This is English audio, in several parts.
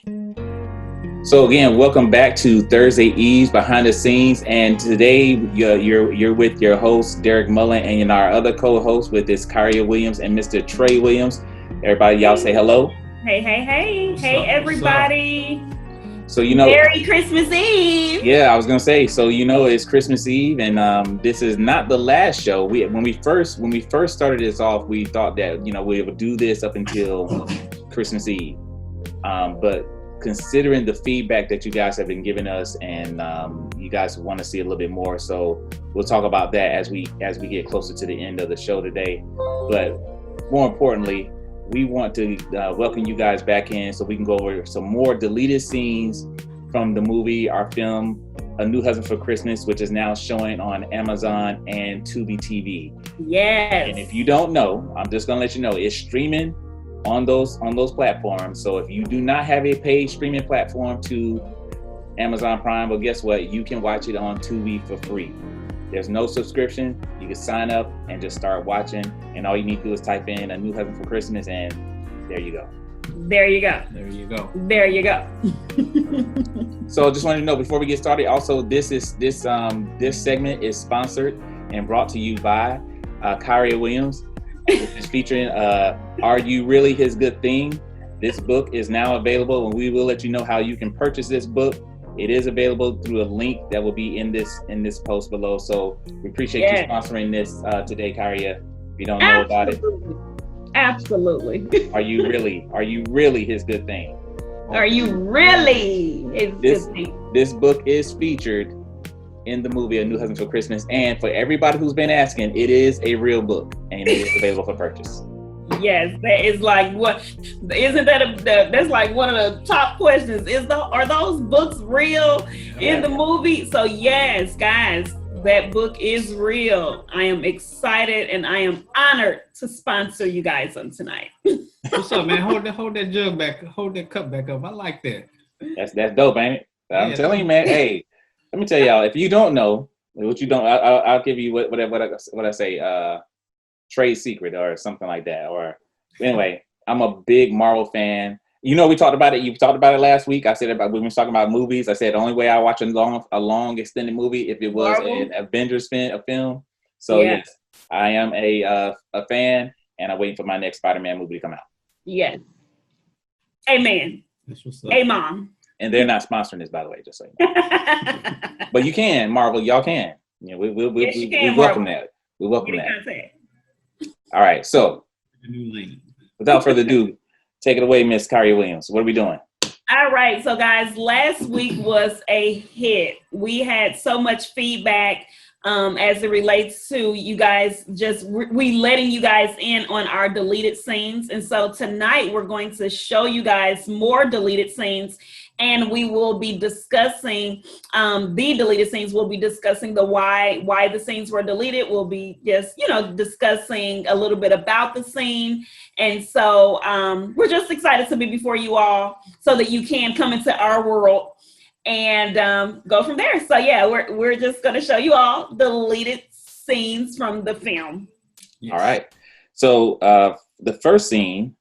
So again, welcome back to Thursday Eves Behind the Scenes, and today you're with your host Derek Mullen and our other co-host with this Kyria Williams and Mr. Trey Williams. Everybody, y'all say hello. Hey, everybody. So Merry Christmas Eve. Yeah, I was gonna say. So it's Christmas Eve, and this is not the last show. When we first started this off, we thought that we would do this up until Christmas Eve, but considering the feedback that you guys have been giving us, and you guys want to see a little bit more, so we'll talk about that as we get closer to the end of the show today. But more importantly, we want to welcome you guys back in so we can go over some more deleted scenes from the movie, our film, A New Husband for Christmas, which is now showing on Amazon and Tubi TV. Yes. And if you don't know, I'm just gonna let you know, it's streaming on those platforms. So if you do not have a paid streaming platform to Amazon Prime, well, guess what? You can watch it on Tubi for free. There's no subscription. You can sign up and just start watching, and all you need to do is type in A New Husband for Christmas, and there you go. There you go. So just wanted to know before we get started, also this segment is sponsored and brought to you by Kyria Williams. It's featuring Are You Really His Good Thing? This book is now available, and we will let you know how you can purchase this book. It is available through a link that will be in this post below. So we appreciate you sponsoring this today, Kyria. If you don't know about it. Absolutely. Are you really his good thing? Are you really his good thing? This book is featured in the movie A New Husband for Christmas, and for everybody who's been asking, it is a real book and it is available for purchase. Yes, that is like that's like one of the top questions. Are those books real in the movie? So yes, guys, that book is real. I am excited and I am honored to sponsor you guys on tonight. What's up, man? Hold that jug back, hold that cup back up. I like that. That's dope, ain't it? I'm telling you, man. Hey, let me tell y'all, if you don't know what you don't, I'll give you what I say, trade secret or something like that. Or anyway, I'm a big Marvel fan. We talked about it. You talked about it last week. I said about when we were talking about movies. I said the only way I watch a long extended movie if it was an Avengers film. So yes, I am a fan, and I'm waiting for my next Spider-Man movie to come out. Yes. Amen. That's what's up. Amen. And they're not sponsoring this, by the way, just so you know. But you can, Marvel. Y'all can. We welcome that. We welcome that. All right. So, without further ado, take it away, Miss Kyria Williams. What are we doing? All right. So, guys, last week was a hit. We had so much feedback as it relates to you guys we letting you guys in on our deleted scenes. And so tonight we're going to show you guys more deleted scenes, and we will be discussing the deleted scenes. We'll be discussing the why the scenes were deleted. We'll be just, discussing a little bit about the scene. And so we're just excited to be before you all so that you can come into our world and go from there. So yeah, we're just going to show you all deleted scenes from the film. Yes. All right. So the first scene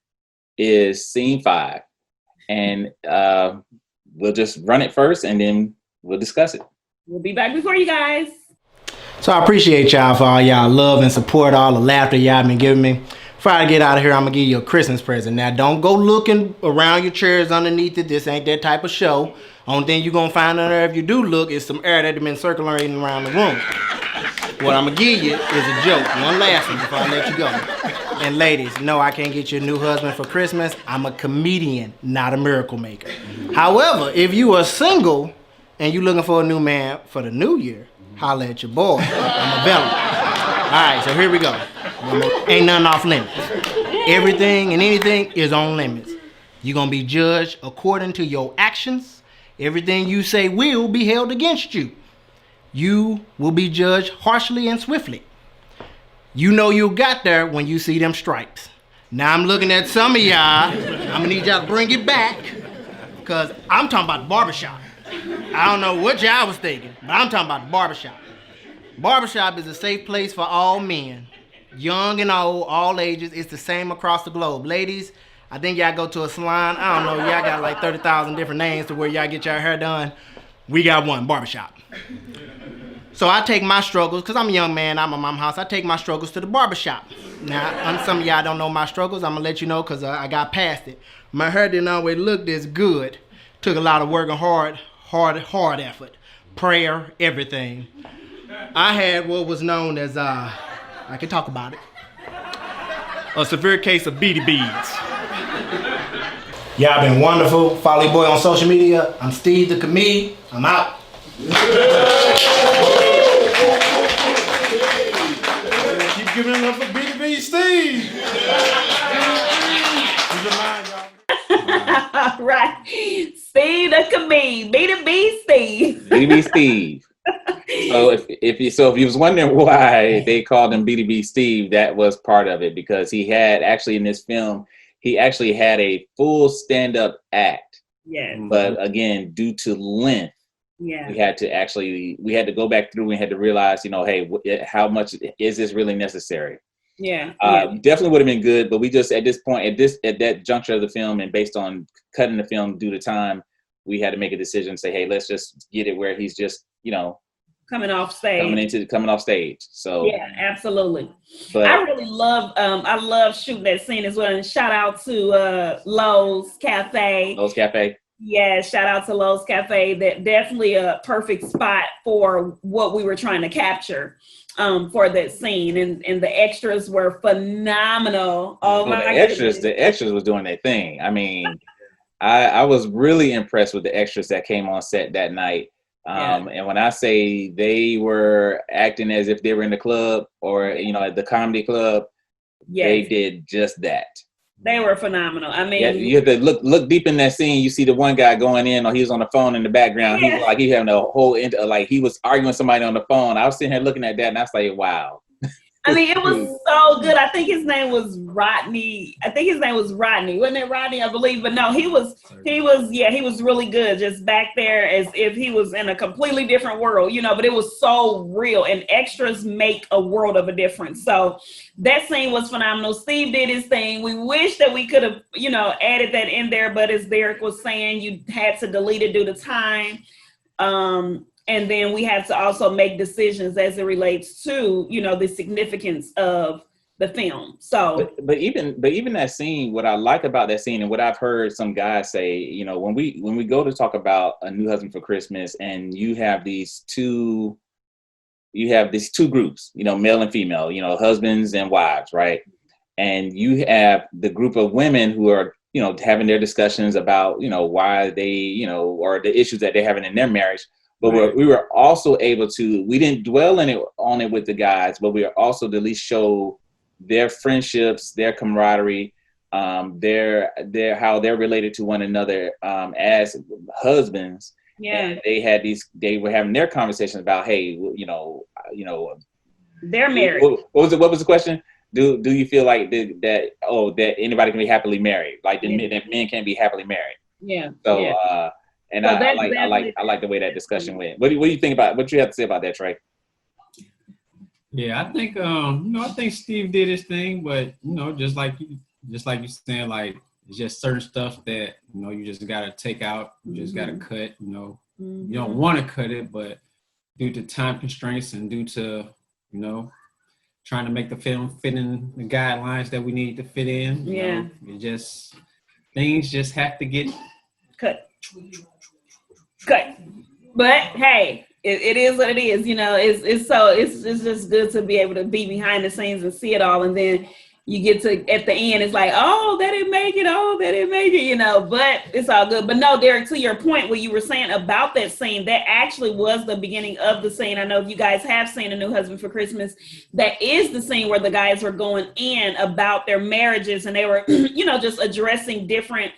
is scene 5, and we'll just run it first, and then we'll discuss it. We'll be back before you guys. So I appreciate y'all for all y'all love and support, all the laughter y'all been giving me. Before I get out of here, I'm gonna give you a Christmas present. Now, don't go looking around your chairs underneath it. This ain't that type of show. Only thing you're gonna find under there if you do look is some air that have been circulating around the room. What I'm gonna give you is a joke. One last one before I let you go. And ladies, no, I can't get you a new husband for Christmas. I'm a comedian, not a miracle maker. However, if you are single and you looking for a new man for the new year, holla at your boy. I'm available. All right, so here we go. Ain't nothing off limits. Everything and anything is on limits. You're gonna be judged according to your actions. Everything you say will be held against you. You will be judged harshly and swiftly. You know you got there when you see them stripes. Now I'm looking at some of y'all. I'm gonna need y'all to bring it back, because I'm talking about the barbershop. I don't know what y'all was thinking, but I'm talking about the barbershop. Barbershop is a safe place for all men, young and old, all ages. It's the same across the globe. Ladies, I think y'all go to a salon. I don't know. Y'all got like 30,000 different names to where y'all get your hair done. We got one, barbershop. So I take my struggles, because I'm a young man, I'm a mom house. I take my struggles to the barbershop. Now, some of y'all don't know my struggles. I'm going to let you know because I got past it. My hair didn't always look this good. Took a lot of work and hard effort. Prayer, everything. I had what was known as, I can talk about it, a severe case of beady beads. Y'all been wonderful. Follow your boy on social media. I'm Steve the Comedian. I'm out. Keep giving it up for BDB Steve. Right. Steve the Comedian. B2B Steve. BB Steve. So if you was wondering why they called him BDB Steve, that was part of it, because he had actually in this film, he actually had a full stand-up act. Yes. But again, due to length, Yeah. we had to go back through and had to realize, hey, how much is this really necessary? Yeah. Definitely would have been good, but we just at this point, at that juncture of the film, and based on cutting the film due to time, we had to make a decision, say, hey, let's just get it where he's just, coming off stage. So yeah, absolutely. But I really love I love shooting that scene as well. And shout out to Lowe's Cafe. Lowe's Cafe. Yeah, shout out to Lowe's Cafe. That definitely a perfect spot for what we were trying to capture for that scene. And the extras were phenomenal. Oh my goodness. The extras was doing their thing. I mean, I was really impressed with the extras that came on set that night. And when I say they were acting as if they were in the club or, at the comedy club, They did just that. They were phenomenal. I mean, you have to look deep in that scene. You see the one guy going in, or he was on the phone in the background. Yeah. He having a whole, he was arguing with somebody on the phone. I was sitting here looking at that, and I was like, wow. I mean, it was so good. I think his name was Rodney. Wasn't it Rodney? I believe. But no, he was really good. Just back there as if he was in a completely different world, but it was so real, and extras make a world of a difference. So that scene was phenomenal. Steve did his thing. We wish that we could have, added that in there, but as Derek was saying, you had to delete it due to time. And then we have to also make decisions as it relates to, the significance of the film. So, but even that scene, what I like about that scene, and what I've heard some guys say, when we go to talk about A New Husband for Christmas, and you have these two groups, male and female, husbands and wives, right? And you have the group of women who are, having their discussions about, why they, or the issues that they're having in their marriage. But we were also able to, we didn't dwell on it with the guys, but we were also to at least show their friendships, their camaraderie, their how they're related to one another as husbands. Yeah. And they were having their conversations about, hey, their marriage. What was the question? Do you feel like that anybody can be happily married? Like that men can't be happily married. Yeah. So yeah. And so I like the way that discussion went. What do you think about what you have to say about that, Trey? Yeah, I think I think Steve did his thing, but just like you saying, like it's just certain stuff that you just gotta take out, you just gotta cut. You don't want to cut it, but due to time constraints and due to trying to make the film fit in the guidelines that we need to fit in. Things just have to get cut. But hey, it is what it is. It's just good to be able to be behind the scenes and see it all, and then you get to at the end, it's like, oh, they didn't make it, but it's all good. But no, Derek, to your point, what you were saying about that scene, that actually was the beginning of the scene. I know if you guys have seen A New Husband for Christmas, that is the scene where the guys were going in about their marriages, and they were, just addressing different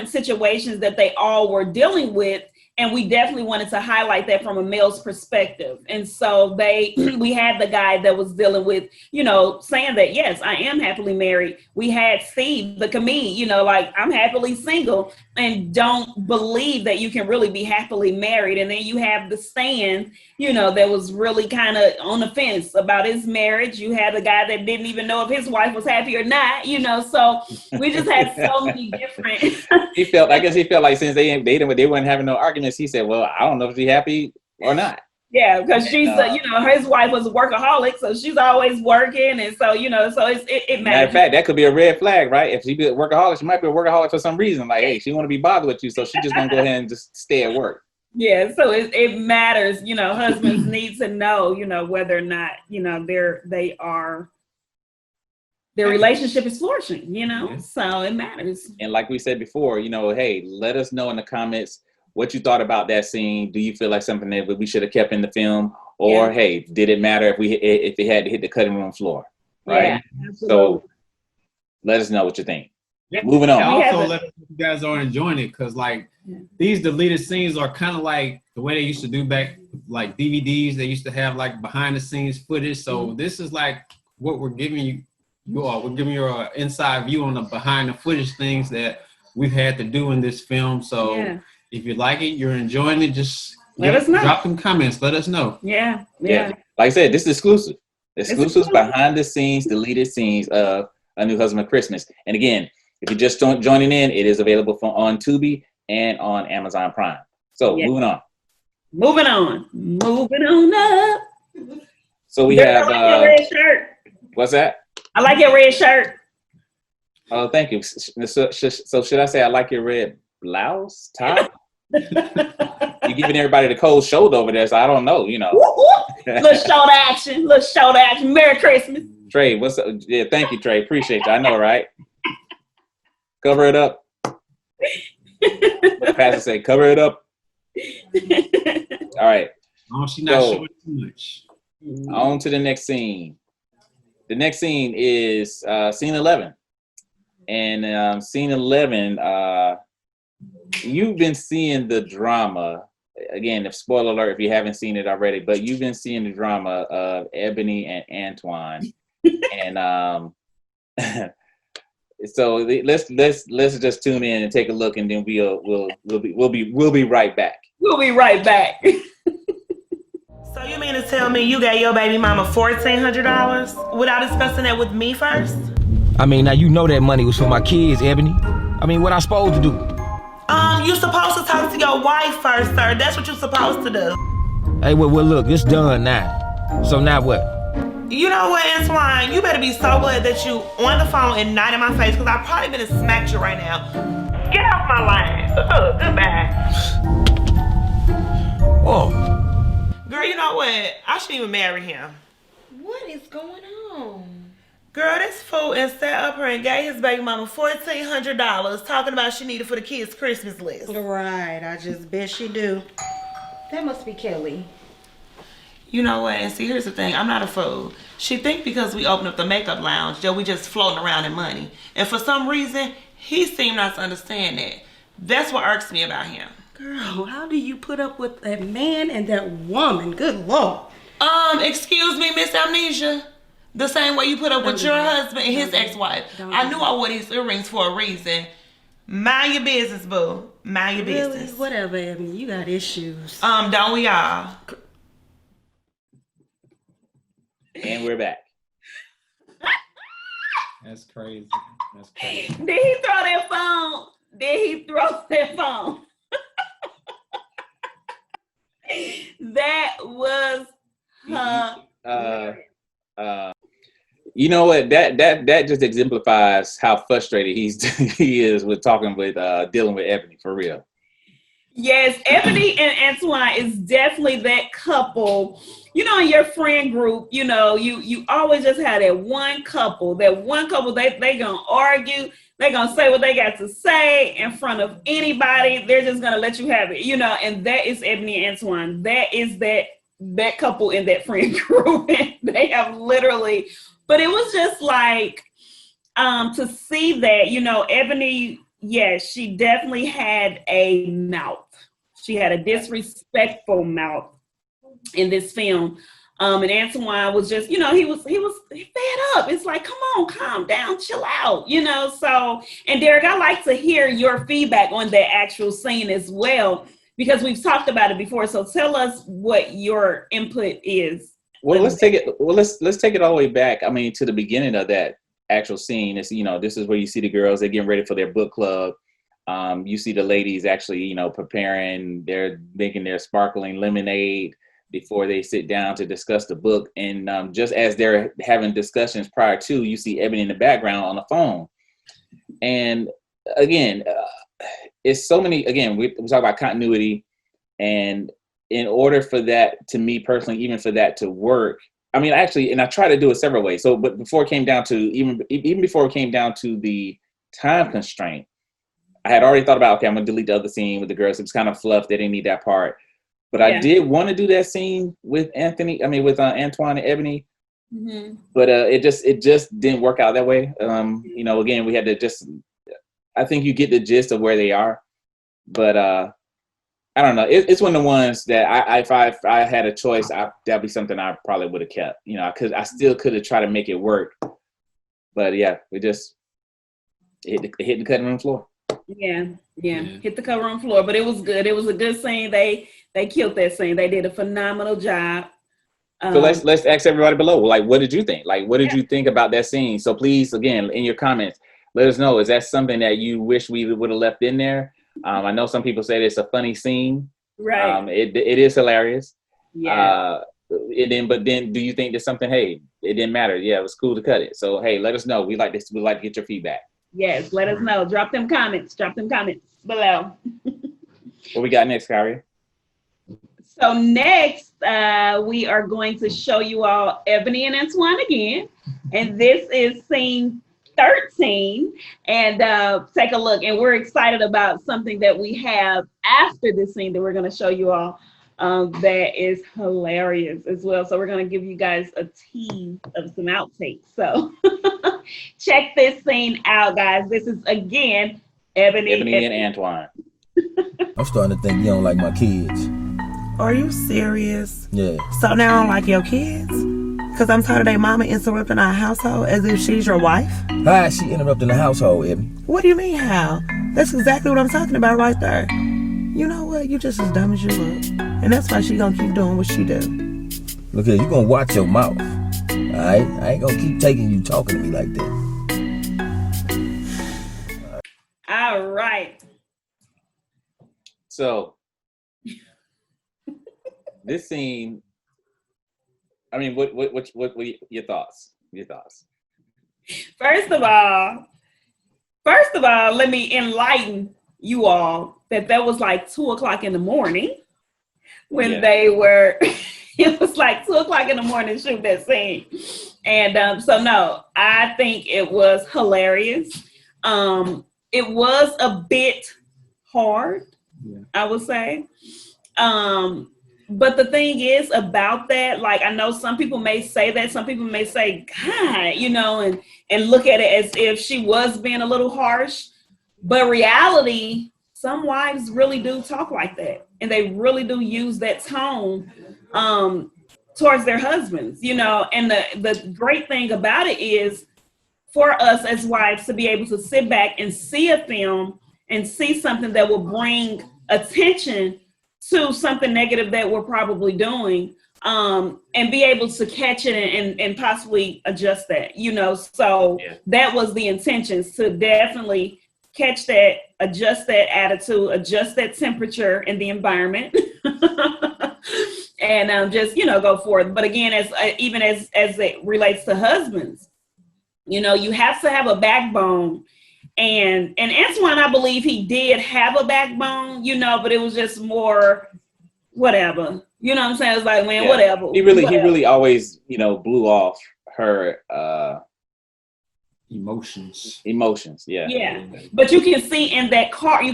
situations that they all were dealing with. And we definitely wanted to highlight that from a male's perspective. And so we had the guy that was dealing with, saying that, yes, I am happily married. We had Steve, the comedian, like, I'm happily single and don't believe that you can really be happily married. And then you have the Stan, that was really kind of on the fence about his marriage. You had a guy that didn't even know if his wife was happy or not, so we just had so many different. I guess he felt like since they weren't having no arguments, he said, well, I don't know if she's happy or not. Yeah, because she's, his wife was a workaholic, so she's always working. And so, so it matters. Matter of fact, that could be a red flag, right? If she be a workaholic, she might be a workaholic for some reason. Like, hey, she want to be bothered with you, so she's just going to go ahead and just stay at work. Yeah, so it matters, husbands need to know, whether or not, their relationship is flourishing, so it matters. And like we said before, hey, let us know in the comments what you thought about that scene. Do you feel like something that we should have kept in the film? Or, hey, did it matter if it had to hit the cutting room floor? Right? Yeah, so let us know what you think. Yeah. Moving on. Also, let us know if you guys are enjoying it, because these deleted scenes are kind of like the way they used to do back, like DVDs. They used to have like behind the scenes footage. So this is like what we're giving you. We're giving you an inside view on the behind the footage things that we've had to do in this film. So if you like it, you're enjoying it, just let us know. Drop some comments. Let us know. Yeah. Like I said, this is exclusive. Exclusives behind the scenes, deleted scenes of A New Husband Christmas. And again, if you're just joining in, it is available on Tubi and on Amazon Prime. So moving on. Moving on up. So we have your red shirt. What's that? I like your red shirt. Oh, thank you. So should I say I like your red blouse top? You're giving everybody the cold shoulder over there, so I don't know, Little shoulder action. Merry Christmas. Trey, what's up? Yeah, thank you, Trey. Appreciate you. I know, right? Cover it up. The pastor say, cover it up. All right. Oh, she's not showing too much. On to the next scene. The next scene is scene 11. And scene 11, you've been seeing the drama. Again, if spoiler alert if you haven't seen it already, but you've been seeing the drama of Ebony and Antoine. And so let's just tune in and take a look, and then we'll be right back. We'll be right back. So you mean to tell me you gave your baby mama $1,400 without discussing that with me first? I mean, now you know that money was for my kids, Ebony. I mean, what I supposed to do? You supposed to talk to your wife first, sir. That's what you supposed to do. Hey, well, look, it's done now. So now what? You know what, Antoine? You better be so glad that you on the phone and not in my face, because I probably better smack you right now. Get off my line. Goodbye. Oh. Girl, you know what? I shouldn't even marry him. What is going on? Girl, this fool and sat up here and gave his baby mama $1,400 talking about she needed for the kids' Christmas list. Right, I just bet she do. That must be Kelly. You know what? And see, here's the thing. I'm not a fool. She think because we opened up the makeup lounge that we just floating around in money. And for some reason, he seemed not to understand that. That's what irks me about him. Girl, how do you put up with that man and that woman? Good Lord. Excuse me, Miss Amnesia. The same way you put up with your husband and his ex-wife. I knew I wore these earrings for a reason. Mind your business, boo. Mind your business. Really? Whatever, Ebony. You got issues. Don't we all? And we're back. That's crazy. Did he throw that phone? That was you know what? That just exemplifies how frustrated he is with dealing with Ebony, for real. Yes, Ebony and Antoine is definitely that couple. In your friend group, you always just have that one couple, they gonna argue. They're going to say what they got to say in front of anybody. They're just going to let you have it, and that is Ebony and Antoine. That is that couple in that friend group. They have literally, but it was just like, to see that, Ebony, yes, she definitely had a mouth. She had a disrespectful mouth in this film. And Antoine was just, he was fed up. It's like, come on, calm down, chill out, So, and Derek, I like to hear your feedback on that actual scene as well, because we've talked about it before. So tell us what your input is. Well, let's take it all the way back. I mean, to the beginning of that actual scene. It's, this is where you see the girls, they're getting ready for their book club. You see the ladies actually, preparing, they're making their sparkling lemonade before they sit down to discuss the book. And just as they're having discussions prior to, you see Ebony in the background on the phone. And again, it's so many, again, we talk about continuity. And in order for that, to me personally, even for that to work, I mean, actually, and I try to do it several ways. So, but before it came down to, even before it came down to the time constraint, I had already thought about, okay, I'm gonna delete the other scene with the girls. It was kind of fluff. They didn't need that part. But I did want to do that scene with Antoine and Ebony. Mm-hmm. But it just didn't work out that way. Again, we had to I think you get the gist of where they are. But I don't know. It's one of the ones that if I had a choice, that'd be something I probably would have kept. I still could have tried to make it work. But yeah, we just hit the cutting room floor. Yeah, hit the cutting room floor. But it was good. It was a good scene. They killed that scene. They did a phenomenal job. So let's ask everybody below. Like, what did you think? Like, what did you think about that scene? So please, again, in your comments, let us know. Is that something that you wish we would have left in there? I know some people say it's a funny scene. Right. It is hilarious. Yeah. But then do you think there's something, hey, it didn't matter. Yeah, it was cool to cut it. So, hey, let us know. We'd like to get your feedback. Yes, let us know. Drop them comments below. What we got next, Kyrie? So next, we are going to show you all Ebony and Antoine again. And this is scene 13. And take a look. And we're excited about something that we have after this scene that we're going to show you all that is hilarious as well. So we're going to give you guys a tease of some outtakes. So check this scene out, guys. This is, again, Ebony and Antoine. I'm starting to think you don't like my kids. Are you serious? Yeah. So now I don't like your kids? Because I'm tired of their mama interrupting our household as if she's your wife? How is she interrupting the household, Ebony? What do you mean, how? That's exactly what I'm talking about right there. You know what? You just as dumb as you look. And that's why she gonna keep doing what she do. Look here, you gonna watch your mouth. Alright? I ain't gonna keep taking you talking to me like that. All right. So this scene, I mean, what your thoughts? First of all, let me enlighten you all that was like 2:00 in the morning when they were, it was like 2:00 in the morning to shoot that scene. And so no, I think it was hilarious. It was a bit hard, I would say. But the thing is about that, like, I know some people may say that, some people may say, God, and look at it as if she was being a little harsh. But reality, some wives really do talk like that. And they really do use that tone towards their husbands, And the great thing about it is for us as wives to be able to sit back and see a film and see something that will bring attention to something negative that we're probably doing, and be able to catch it and possibly adjust that, So that was the intentions, to definitely catch that, adjust that attitude, adjust that temperature in the environment, and just, go forth. But again, as it relates to husbands, you have to have a backbone. And Antoine, I believe he did have a backbone, but it was just more whatever. You know what I'm saying? It's like, man, whatever. He really always, blew off her emotions. Yeah. Yeah. But you can see in that car, he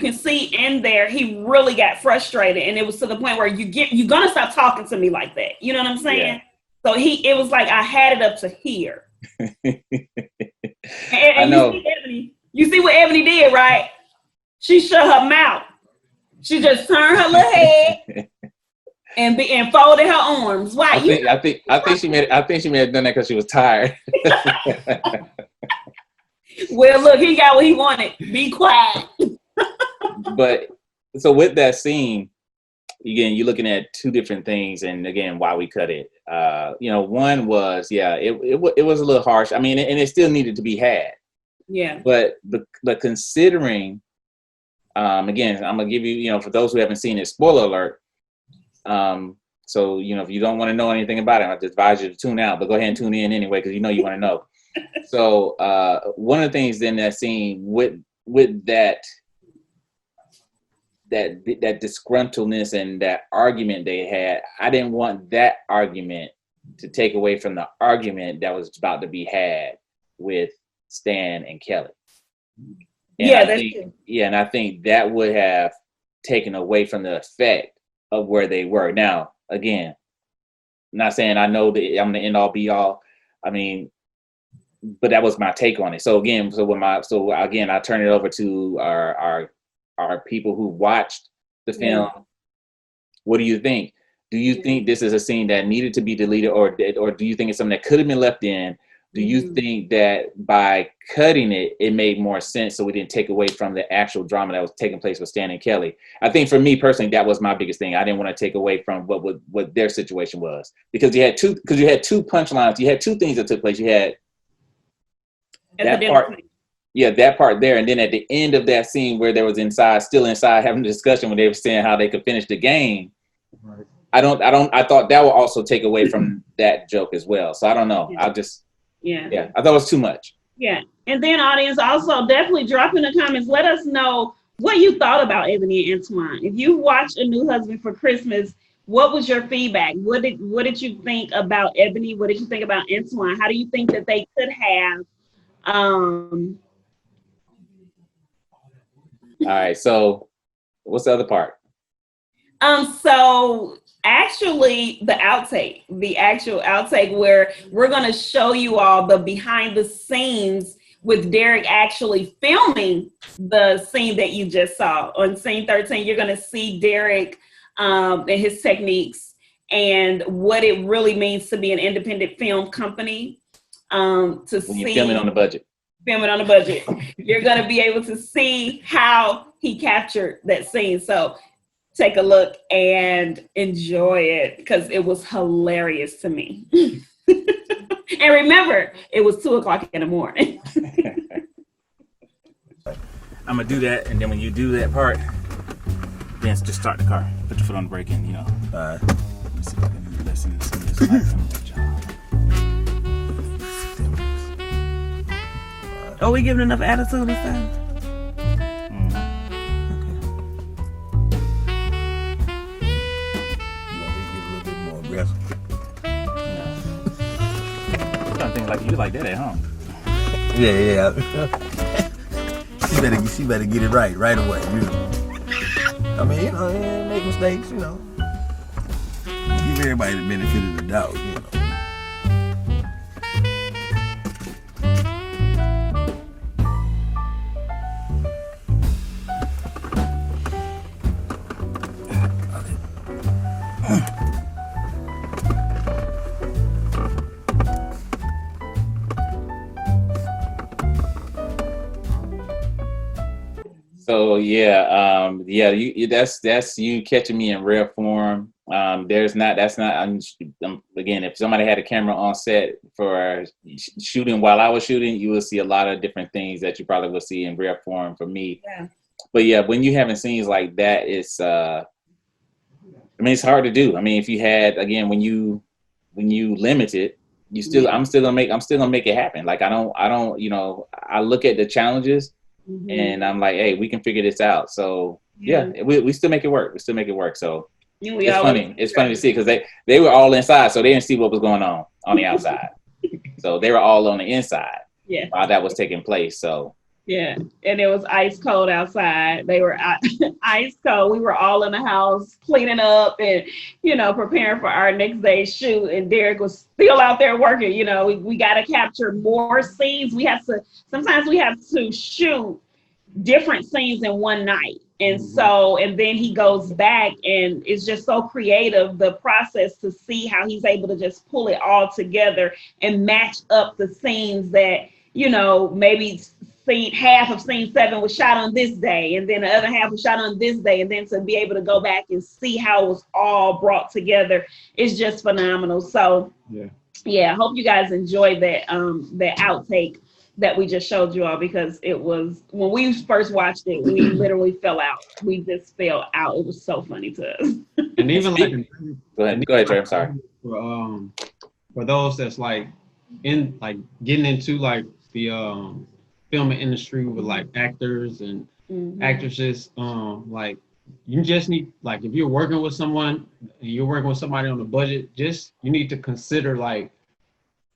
really got frustrated, and it was to the point where you're gonna stop talking to me like that. You know what I'm saying? Yeah. So it was like I had it up to here. and I know. You see what Ebony did, right? She shut her mouth. She just turned her little head and folded her arms. Why? I think she may have done that because she was tired. Well, look, he got what he wanted. Be quiet. But so with that scene, again, you're looking at two different things, and again, why we cut it. One was, it was a little harsh. I mean, and it still needed to be had. Yeah. But considering, again, I'm gonna give you, for those who haven't seen it, spoiler alert. So if you don't want to know anything about it, I just advise you to tune out. But go ahead and tune in anyway, because you want to know. So one of the things in that scene with that disgruntledness and that argument they had, I didn't want that argument to take away from the argument that was about to be had with Stan and Kelly. And I think that would have taken away from the effect of where they were. Now, again, I'm not saying I know that I'm the end all be all. I mean, but that was my take on it. So again, I turn it over to our people who watched the film. What do you think? Do you think this is a scene that needed to be deleted, or do you think it's something that could have been left in? Do you think that by cutting it, it made more sense so we didn't take away from the actual drama that was taking place with Stan and Kelly? I think for me personally, that was my biggest thing. I didn't want to take away from what their situation was, because you had two punchlines. You had two things that took place. You had that part. Yeah, that part there. And then at the end of that scene where they was still inside having a discussion when they were saying how they could finish the game. Right. I thought that would also take away from that joke as well. So I don't know. I thought it was too much. Yeah. And then audience, also definitely drop in the comments. Let us know what you thought about Ebony and Antoine. If you watched A New Husband for Christmas, what was your feedback? What did you think about Ebony? What did you think about Antoine? How do you think that they could have all right, so what's the other part? So actually the actual outtake where we're going to show you all the behind the scenes with Derek actually filming the scene that you just saw. On scene 13, you're going to see Derek and his techniques and what it really means to be an independent film company. When you're filming on the budget. You're going to be able to see how he captured that scene. So take a look and enjoy it, because it was hilarious to me. And remember, it was 2:00 in the morning. I'm going to do that, and then when you do that part, then just start the car. Put your foot on the brake and, All right. Let's see if I can do this in this job. Are we giving enough attitude this time? You want me to get a little bit more aggressive? No. Some things like you like that at home. Yeah. She better get it right away. I mean, make mistakes, Give everybody the benefit of the doubt, So that's you catching me in rare form. Again, if somebody had a camera on set for shooting while I was shooting, you will see a lot of different things that you probably will see in rare form for me. Yeah. But yeah, when you having scenes like that, it's it's hard to do. I mean, if you had, again, when you limit it, I'm still gonna make it happen. Like I look at the challenges. Mm-hmm. And I'm like, hey, we can figure this out. So we still make it work. So it's funny. It's funny to see, because they were all inside, so they didn't see what was going on the outside. So they were all on the inside while that was taking place. So yeah, and it was ice cold outside. They were ice cold. We were all in the house cleaning up and preparing for our next day's shoot. And Derek was still out there working. We got to capture more scenes. Sometimes we have to shoot different scenes in one night. And so, and then he goes back, and it's just so creative, the process to see how he's able to just pull it all together and match up the scenes that, maybe half of scene 7 was shot on this day, and then the other half was shot on this day, and then to be able to go back and see how it was all brought together is just phenomenal. So yeah, I hope you guys enjoyed that that outtake that we just showed you all, because it was, when we first watched it, we literally fell out. We just fell out. It was so funny to us. And even like, go ahead, Trey. I'm sorry. For those that's like in like getting into like the film industry with like actors and actresses, like you just need, like if you're working with someone and you're working with somebody on a budget, just you need to consider like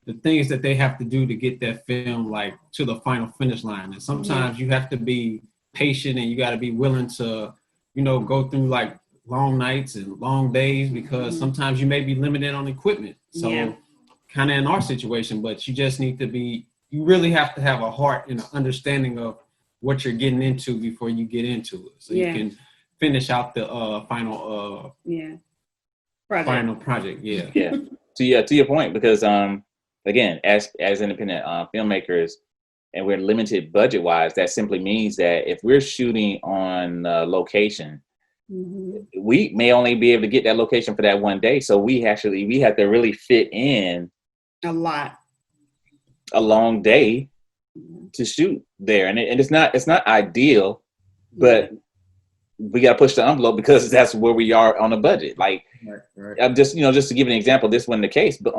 the things that they have to do to get that film like to the final finish line. And sometimes you have to be patient, and you got to be willing to, go through like long nights and long days, because sometimes you may be limited on equipment. So kind of in our situation, but you just need to be, you really have to have a heart and an understanding of what you're getting into before you get into it. So you can finish out the final project. Yeah. To your point, because again, as independent filmmakers, and we're limited budget wise, that simply means that if we're shooting on location, we may only be able to get that location for that one day. So we have to really fit in a long day to shoot there, and it's not ideal, but we got to push the envelope because that's where we are on a budget. Like, I'm just to give an example, this wasn't the case, but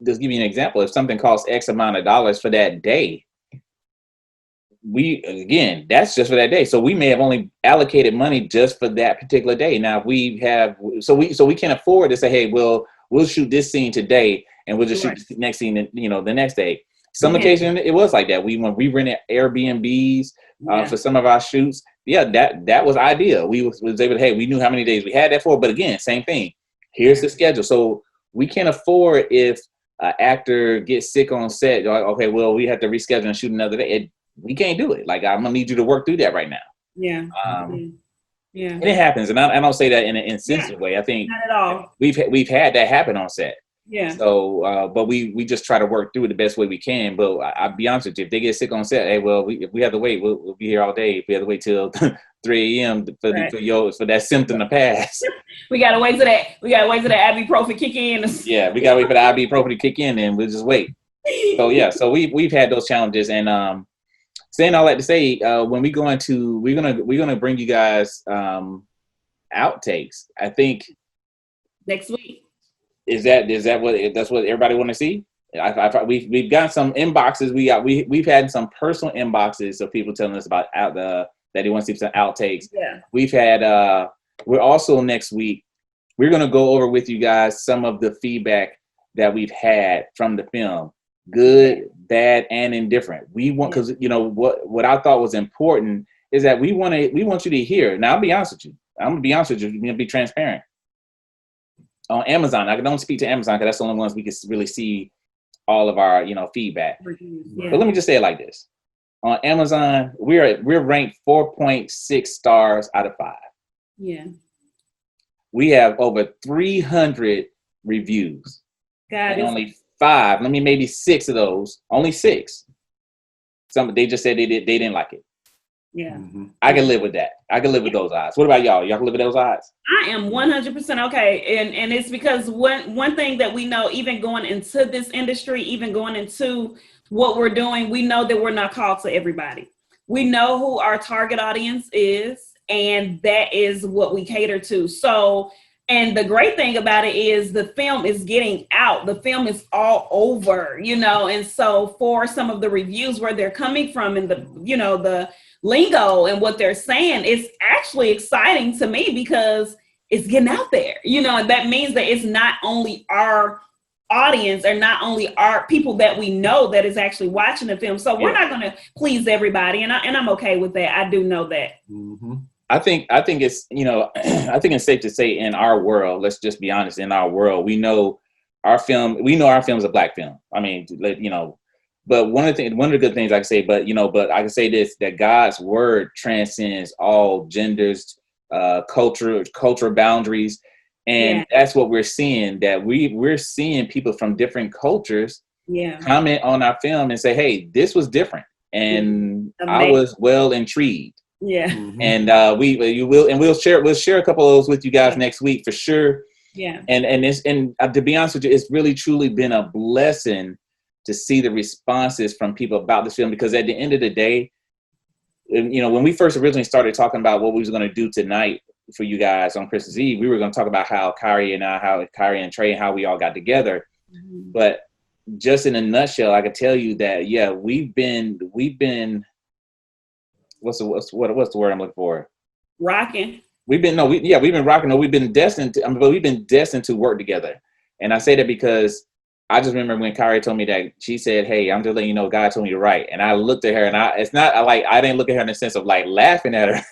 just give you an example. If something costs X amount of dollars for that day, that's just for that day. So we may have only allocated money just for that particular day. Now we can afford to say, hey, we'll shoot this scene today, and we'll just shoot the next scene, the next day. Some occasion it was like that. When we rented Airbnbs for some of our shoots, that was ideal. We was able to, hey, we knew how many days we had that for, but again, same thing. Here's the schedule. So we can't afford, if an actor gets sick on set, like, okay, well, we have to reschedule and shoot another day. We can't do it. Like, I'm gonna need you to work through that right now. Yeah. And it happens, and I don't say that in an insensitive way. I think not at all. We've had that happen on set. Yeah. So, but we just try to work through it the best way we can. But I'll be honest with you, if they get sick on set, hey, well, if we have to wait, we'll be here all day. If we have to wait till 3 a.m. for that symptom to pass. We gotta wait till that ibuprofen kick in. Yeah, we gotta wait for the ibuprofen to kick in, and we'll just wait. So we've had those challenges, and saying all that to say, when we're gonna bring you guys outtakes. I think next week. Is that what everybody want to see? We've got some inboxes. We've had some personal inboxes of people telling us about that they want to see some outtakes. Yeah. We've had we're also next week, we're gonna go over with you guys some of the feedback that we've had from the film, good, bad, and indifferent. We want, because what I thought was important is that we want you to hear. Now I'll be honest with you. I'm gonna be honest with you. I'm gonna be transparent. On Amazon, I don't speak to Amazon because that's the only ones we can really see all of our feedback. Yeah. But let me just say it like this: on Amazon, we're ranked 4.6 stars out of 5. Yeah. We have over 300 reviews. God, and only 5, maybe 6 of those, only 6. They just said they didn't like it. Yeah. I can live with that. I can live with those odds. What about y'all? Y'all can live with those odds? I am 100% okay. And it's because one thing that we know, even going into this industry, even going into what we're doing, we know that we're not called to everybody. We know who our target audience is, and that is what we cater to. So, and the great thing about it is the film is getting out. The film is all over, and so for some of the reviews where they're coming from and the lingo and what they're saying, it's actually exciting to me because it's getting out there, and that means that it's not only our audience or not only our people that we know that is actually watching the film. So we're not going to please everybody, and I'm okay with that. I do know that. Mm-hmm. I think it's I think it's safe to say in our world, let's just be honest, in our world, we know our film is a Black film. I mean, But one of the good things I can say, but I can say this, that God's word transcends all genders, cultural boundaries. And that's what we're seeing, that we're seeing people from different cultures comment on our film and say, hey, this was different. And I was well intrigued. Yeah. Mm-hmm. And we'll share a couple of those with you guys next week for sure. Yeah. And to be honest with you, it's really truly been a blessing to see the responses from people about this film, because at the end of the day, when we first originally started talking about what we was going to do tonight for you guys on Christmas Eve, we were going to talk about how Kyrie and Trey and how we all got together. Mm-hmm. But just in a nutshell, I could tell you that we've been what's the word I'm looking for? Rocking. We've been rocking. We've been destined to work together. And I say that because I just remember when Kyrie told me that, she said, hey, I'm just letting you know God told me to write. And I looked at her, and I didn't look at her in the sense of like laughing at her.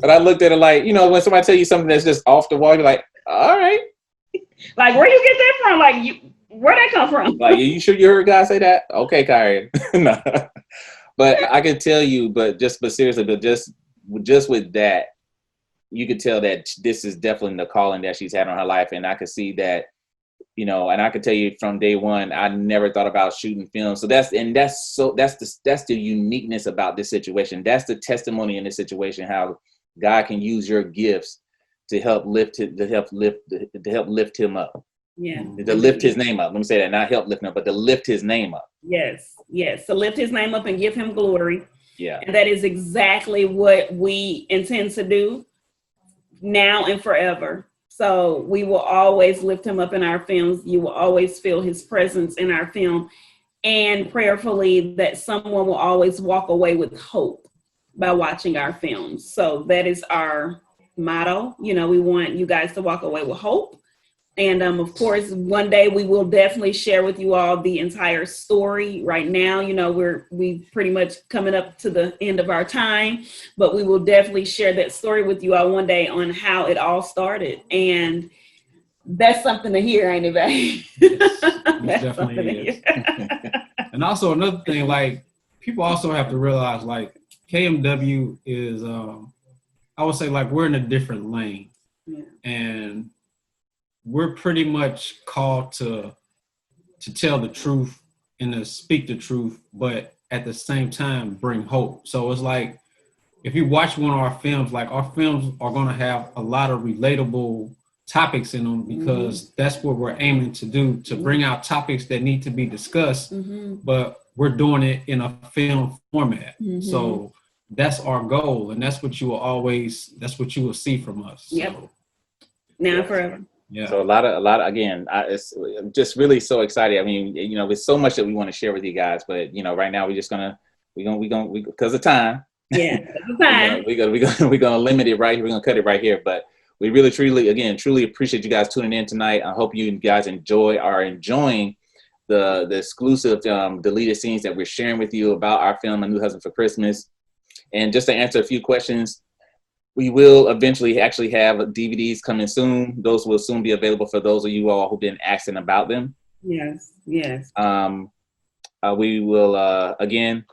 But I looked at her like, when somebody tell you something that's just off the wall, you're like, all right. Like, where you get that from? Like, where'd that come from? Like, you sure you heard God say that? Okay, Kyrie. No. But I can tell you, seriously, just with that, you could tell that this is definitely the calling that she's had on her life. And I could see that, and I could tell you from day one, I never thought about shooting film. So that's the uniqueness about this situation. That's the testimony in this situation, how God can use your gifts to help lift him up. Yeah. To lift his name up. Let me say that, not help lift him up, but to lift his name up. Yes. To lift his name up and give him glory. Yeah. And that is exactly what we intend to do now and forever. So we will always lift him up in our films. You will always feel his presence in our film, and prayerfully that someone will always walk away with hope by watching our films. So that is our motto. We want you guys to walk away with hope. And of course, one day we will definitely share with you all the entire story. Right now, we pretty much coming up to the end of our time, but we will definitely share that story with you all one day on how it all started. And that's something to hear, ain't it, babe? Yes, that's definitely is. And also another thing, like, people also have to realize, like, KMW is, I would say, like, we're in a different lane. Yeah. And we're pretty much called to tell the truth and to speak the truth, but at the same time bring hope. So it's like, if you watch one of our films, like, our films are going to have a lot of relatable topics in them, because that's what we're aiming to do, to bring out topics that need to be discussed, but we're doing it in a film format. So that's our goal, and that's what you will see from us. Yep. So, now forever. Yeah. So a lot of again, I'm just really so excited. I mean, there's so much that we want to share with you guys, but right now we're just gonna because of time. Yeah, time. We're gonna limit it right here. We're gonna cut it right here. But we really, truly appreciate you guys tuning in tonight. I hope you guys are enjoying the exclusive deleted scenes that we're sharing with you about our film, A New Husband for Christmas. And just to answer a few questions, we will eventually actually have DVDs coming soon. Those will soon be available for those of you all who've been asking about them. Yes. We will, again,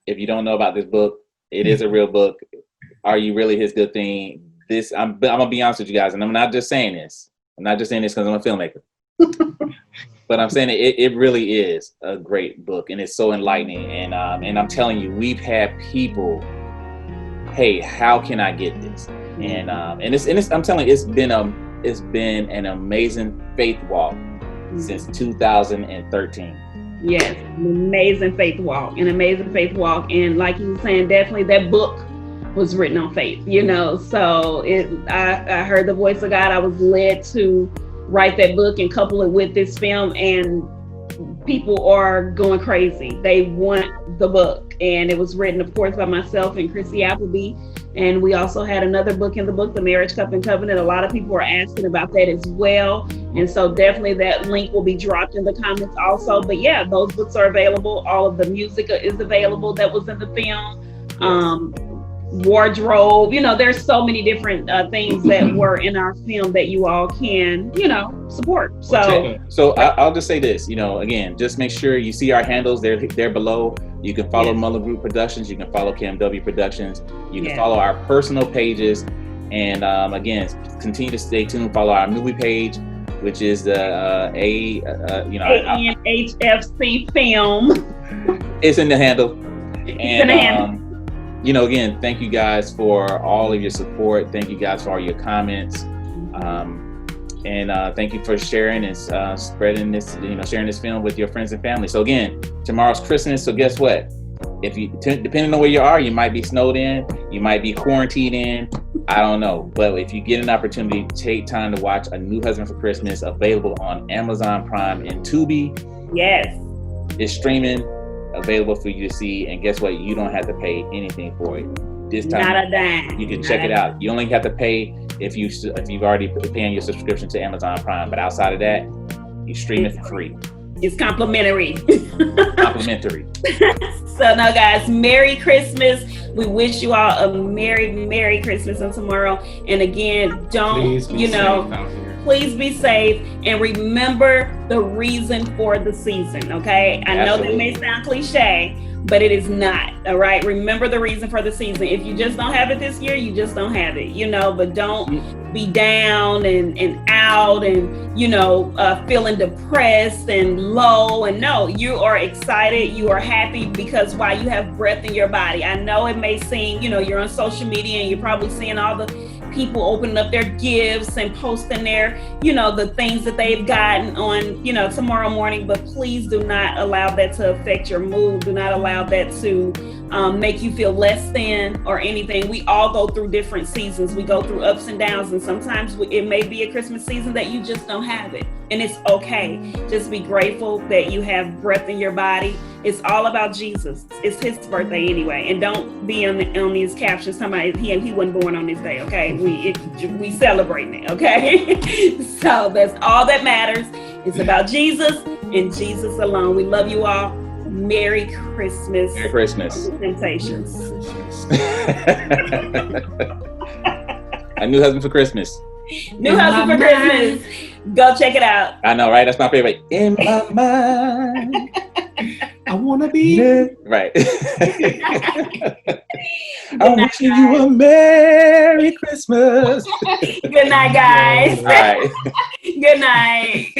if you don't know about this book, it is a real book. Are You Really His Good Thing? I'm going to be honest with you guys, and I'm not just saying this. I'm not just saying this because I'm a filmmaker. But I'm saying it really is a great book, and it's so enlightening. And I'm telling you, we've had people, hey, how can I get this? And I'm telling you, it's been an amazing faith walk since 2013. Yes, an amazing faith walk. And like you were saying, definitely that book was written on faith, So I heard the voice of God. I was led to write that book and couple it with this film, and people are going crazy. They want the book, and it was written, of course, by myself and Chrissy Appleby. And we also had another book in the book, The Marriage Cup and Covenant. A lot of people are asking about that as well. And so definitely that link will be dropped in the comments also. But yeah, those books are available. All of the music is available that was in the film. wardrobe. There's so many different things that were in our film that you all can, support. So I'll just say this, again, just make sure you see our handles. They're below. You can follow Mullen Group Productions. You can follow KMW Productions. You can follow our personal pages. And again, continue to stay tuned. Follow our movie page, which is the ANHFC film. It's in the handle. And again, thank you guys for all of your support. Thank you guys for all your comments. And thank you for sharing and spreading this, sharing this film with your friends and family. So again, tomorrow's Christmas. So guess what? If you, depending on where you are, you might be snowed in, you might be quarantined in. I don't know. But if you get an opportunity, take time to watch A New Husband for Christmas, available on Amazon Prime and Tubi. Yes. It's streaming, available for you to see. And guess what? You don't have to pay anything for it. This time, not a dime. You can check it out. You only have to pay if you've already paying your subscription to Amazon Prime. But outside of that, you stream it for free. It's complimentary. Complimentary. So now, guys, Merry Christmas. We wish you all a Merry Christmas on tomorrow. And again, don't, please be safe and remember the reason for the season, okay? I know that may sound cliche, but it is not, all right? Remember the reason for the season. If you just don't have it this year, you just don't have it, but don't be down and out and, feeling depressed and low. And no, you are excited, you are happy because why? You have breath in your body. I know it may seem, you're on social media and you're probably seeing all the people opening up their gifts and posting their, the things that they've gotten on, tomorrow morning, but please do not allow that to affect your mood. Do not allow that to make you feel less than or anything. We all go through different seasons. We go through ups and downs, and sometimes it may be a Christmas season that you just don't have it. And it's okay. Just be grateful that you have breath in your body. It's all about Jesus. It's his birthday anyway. And don't be on these captions talking about he wasn't born on this day, okay? We celebrating it, okay? So that's all that matters. It's about Jesus and Jesus alone. We love you all. Merry Christmas. Merry Christmas. Temptations. A New Husband for Christmas. New Husband for Christmas. Go check it out. I know, right? That's my favorite. In my mind, I want to be. Right. I'm wishing you a Merry Christmas. Good night, guys. All right. Good night.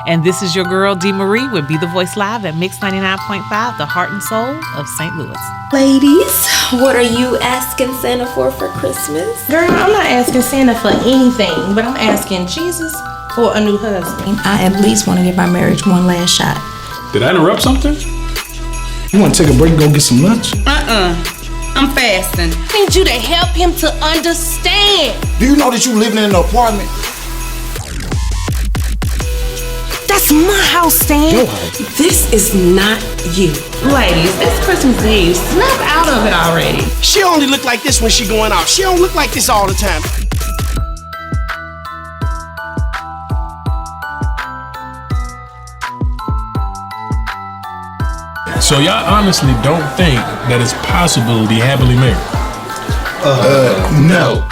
And this is your girl, D. Marie, with Be The Voice Live at Mix 99.5, the heart and soul of St. Louis. Ladies, what are you asking Santa for Christmas? Girl, I'm not asking Santa for anything, but I'm asking Jesus for a new husband. I at least want to give our marriage one last shot. Did I interrupt something? You want to take a break and go get some lunch? I'm fasting. I need you to help him to understand. Do you know that you living in an apartment? That's my house, Stan. Your house. This is not you. Ladies, it's Christmas Eve. Snap out of it already. She only look like this when she going out. She don't look like this all the time. So y'all honestly don't think that it's possible to be happily married? No.